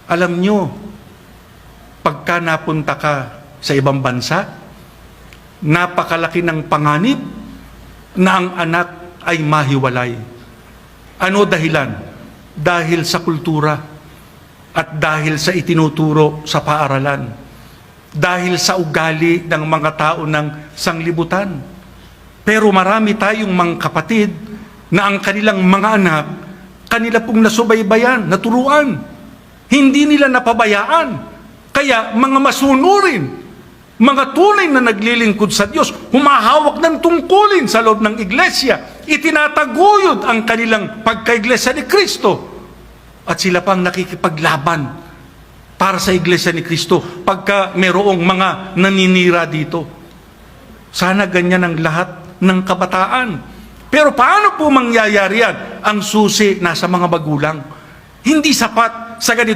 Alam nyo, pagka napunta ka sa ibang bansa, napakalaki ng panganib na ang anak ay mahiwalay. Ano dahilan? Dahil sa kultura at dahil sa itinuturo sa paaralan, dahil sa ugali ng mga tao ng sanglibutan. Pero marami tayong mga kapatid na ang kanilang mga anak, kanila pong nasubaybayan, naturuan. Hindi nila napabayaan. Kaya mga masunurin, mga tunay na naglilingkod sa Diyos, humahawak ng tungkulin sa loob ng iglesia, itinataguyod ang kanilang pagka-iglesia ni Kristo. At sila pang nakikipaglaban para sa iglesia ni Kristo pagka mayroong mga naninira dito. Sana ganyan ang lahat ng kabataan. Pero paano po mangyayari yan? Ang susi nasa mga magulang. Hindi sapat sa ganito